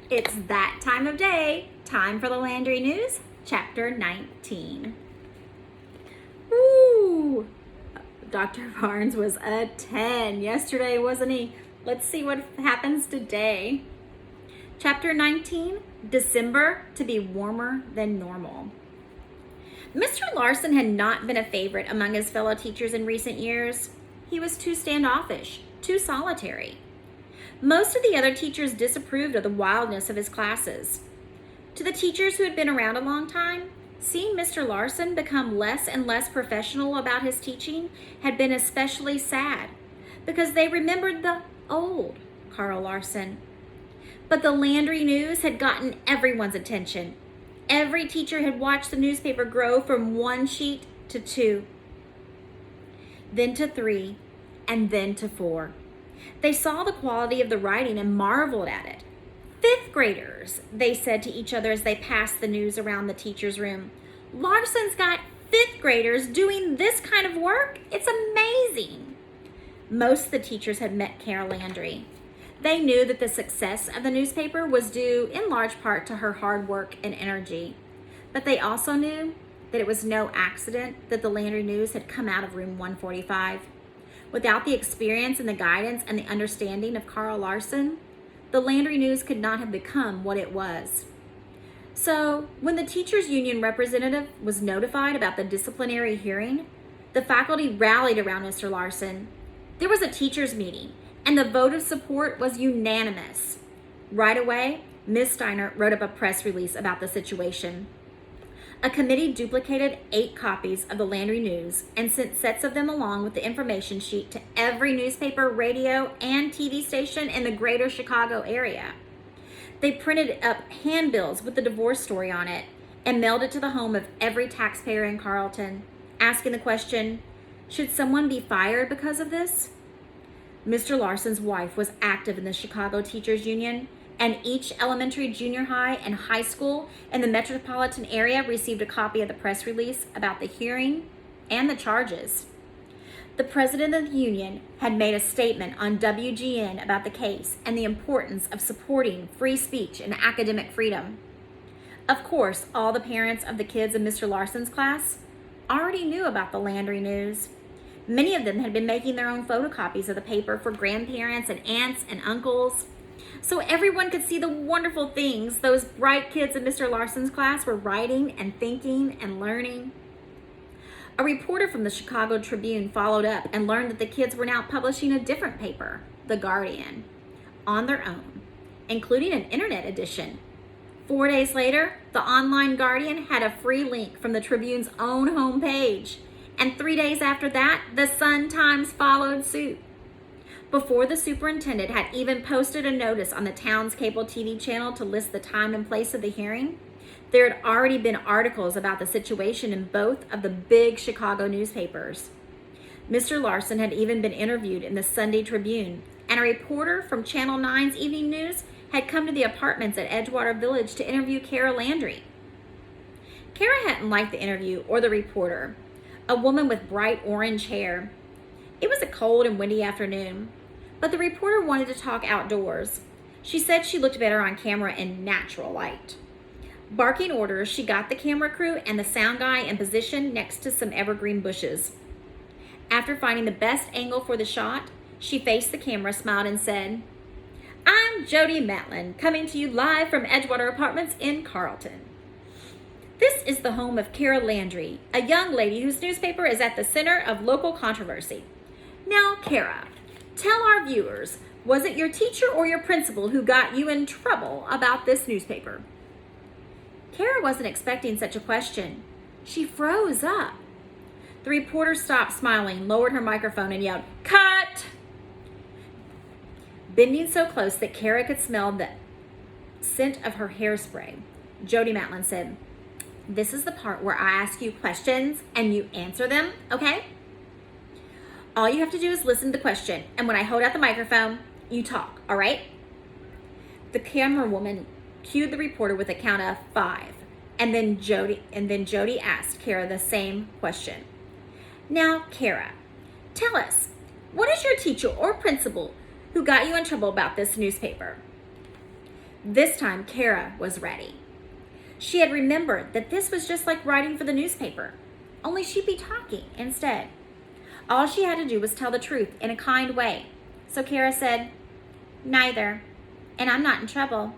It's that time of day. Time for the Landry News, Chapter 19. Woo! Dr. Barnes was a 10 yesterday, wasn't he? Let's see what happens today. Chapter 19, December to be warmer than normal. Mr. Larson had not been a favorite among his fellow teachers in recent years. He was too standoffish, too solitary. Most of the other teachers disapproved of the wildness of his classes. To the teachers who had been around a long time, seeing Mr. Larson become less and less professional about his teaching had been especially sad, because they remembered the old Carl Larson. But the Landry News had gotten everyone's attention. Every teacher had watched the newspaper grow from 1 sheet to 2, then to 3, and then to 4. They saw the quality of the writing and marveled at it. "Fifth graders," they said to each other as they passed the news around the teacher's room. "Larson's got 5th graders doing this kind of work. It's amazing." Most of the teachers had met Carol Landry. They knew that the success of the newspaper was due in large part to her hard work and energy. But they also knew that it was no accident that the Landry News had come out of room 145. Without the experience and the guidance and the understanding of Carl Larson, the Landry News could not have become what it was. So, when the teachers' union representative was notified about the disciplinary hearing, the faculty rallied around Mr. Larson. There was a teachers' meeting, and the vote of support was unanimous. Right away, Ms. Steiner wrote up a press release about the situation. A committee duplicated 8 copies of the Landry News and sent sets of them along with the information sheet to every newspaper, radio, and TV station in the greater Chicago area. They printed up handbills with the divorce story on it and mailed it to the home of every taxpayer in Carlton, asking the question, should someone be fired because of this? Mr. Larson's wife was active in the Chicago Teachers Union, and each elementary, junior high, and high school in the metropolitan area received a copy of the press release about the hearing and the charges. The president of the union had made a statement on WGN about the case and the importance of supporting free speech and academic freedom. Of course, all the parents of the kids in Mr. Larson's class already knew about the Landry News. Many of them had been making their own photocopies of the paper for grandparents and aunts and uncles, so everyone could see the wonderful things those bright kids in Mr. Larson's class were writing and thinking and learning. A reporter from the Chicago Tribune followed up and learned that the kids were now publishing a different paper, The Guardian, on their own, including an internet edition. 4 days later, the online Guardian had a free link from the Tribune's own homepage. And 3 days after that, the Sun-Times followed suit. Before the superintendent had even posted a notice on the town's cable TV channel to list the time and place of the hearing, there had already been articles about the situation in both of the big Chicago newspapers. Mr. Larson had even been interviewed in the Sunday Tribune, and a reporter from Channel 9's Evening News had come to the apartments at Edgewater Village to interview Kara Landry. Kara hadn't liked the interview or the reporter, a woman with bright orange hair. It was a cold and windy afternoon, but the reporter wanted to talk outdoors. She said she looked better on camera in natural light. Barking orders, she got the camera crew and the sound guy in position next to some evergreen bushes. After finding the best angle for the shot, she faced the camera, smiled, and said, "I'm Jody Matlin, coming to you live from Edgewater Apartments in Carlton. This is the home of Kara Landry, a young lady whose newspaper is at the center of local controversy. Now, Kara, tell our viewers, was it your teacher or your principal who got you in trouble about this newspaper?" Kara wasn't expecting such a question. She froze up. The reporter stopped smiling, lowered her microphone, and yelled, "Cut!" Bending so close that Kara could smell the scent of her hairspray, Jody Matlin said, "This is the part where I ask you questions and you answer them, okay? All you have to do is listen to the question, and when I hold out the microphone, you talk, all right?" The camera woman cued the reporter with a count of 5, and then Jody asked Kara the same question. "Now, Kara, tell us, what is your teacher or principal who got you in trouble about this newspaper?" This time, Kara was ready. She had remembered that this was just like writing for the newspaper, only she'd be talking instead. All she had to do was tell the truth in a kind way. So Kara said, "Neither, and I'm not in trouble.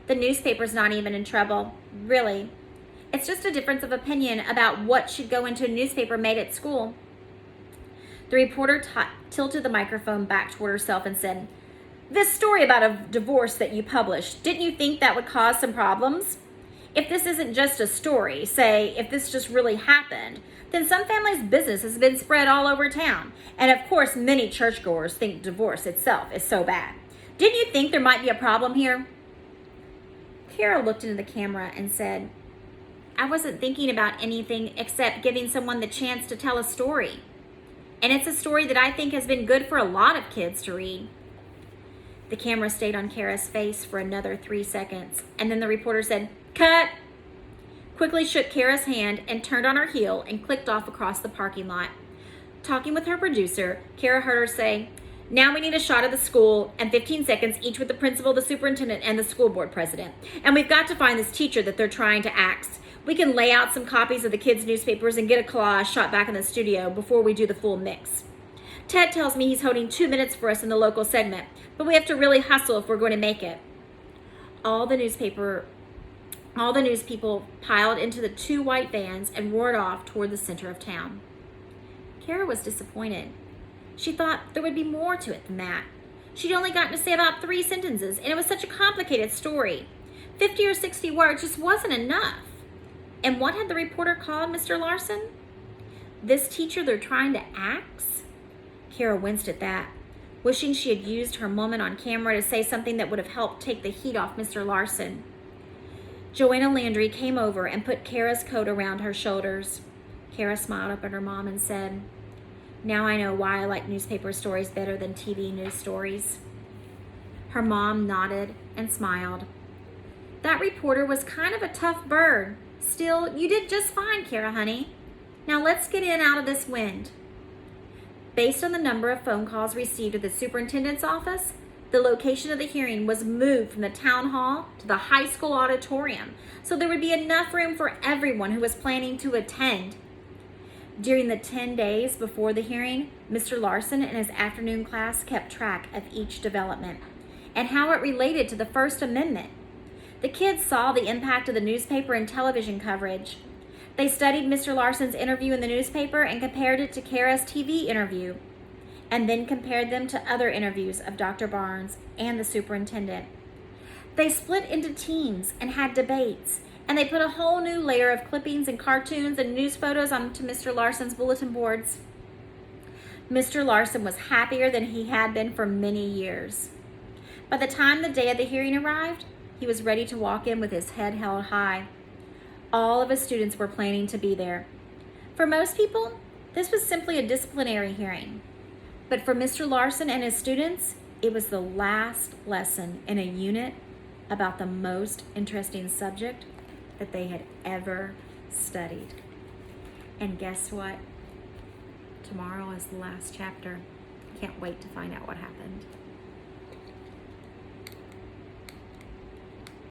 The newspaper's not even in trouble, really. It's just a difference of opinion about what should go into a newspaper made at school." The reporter tilted the microphone back toward herself and said, "This story about a divorce that you published, didn't you think that would cause some problems? If this isn't just a story, say, if this just really happened, then some families' business has been spread all over town. And of course, many churchgoers think divorce itself is so bad. Didn't you think there might be a problem here?" Kara looked into the camera and said, "I wasn't thinking about anything except giving someone the chance to tell a story. And it's a story that I think has been good for a lot of kids to read." The camera stayed on Kara's face for another 3 seconds, and then the reporter said, "Cut!" Quickly shook Kara's hand and turned on her heel and clicked off across the parking lot. Talking with her producer, Kara heard her say, "Now we need a shot of the school and 15 seconds each with the principal, the superintendent, and the school board president. And we've got to find this teacher that they're trying to axe. We can lay out some copies of the kids' newspapers and get a collage shot back in the studio before we do the full mix. Ted tells me he's holding 2 minutes for us in the local segment, but we have to really hustle if we're going to make it." All the news people piled into the 2 white vans and roared off toward the center of town. Kara was disappointed. She thought there would be more to it than that. She'd only gotten to say about 3 sentences, and it was such a complicated story. 50 or 60 words just wasn't enough. And what had the reporter called Mr. Larson? This teacher they're trying to axe? Kara winced at that, wishing she had used her moment on camera to say something that would have helped take the heat off Mr. Larson. Joanna Landry came over and put Kara's coat around her shoulders. Kara smiled up at her mom and said, "Now I know why I like newspaper stories better than TV news stories." Her mom nodded and smiled. "That reporter was kind of a tough bird. Still, you did just fine, Kara, honey. Now let's get in out of this wind." Based on the number of phone calls received at the superintendent's office, the location of the hearing was moved from the town hall to the high school auditorium, so there would be enough room for everyone who was planning to attend. During the 10 days before the hearing, Mr. Larson and his afternoon class kept track of each development and how it related to the First Amendment. The kids saw the impact of the newspaper and television coverage. They studied Mr. Larson's interview in the newspaper and compared it to Kara's TV interview, and then compared them to other interviews of Dr. Barnes and the superintendent. They split into teams and had debates, and they put a whole new layer of clippings and cartoons and news photos onto Mr. Larson's bulletin boards. Mr. Larson was happier than he had been for many years. By the time the day of the hearing arrived, he was ready to walk in with his head held high. All of his students were planning to be there. For most people, this was simply a disciplinary hearing. But for Mr. Larson and his students, it was the last lesson in a unit about the most interesting subject that they had ever studied. And guess what? Tomorrow is the last chapter. Can't wait to find out what happened.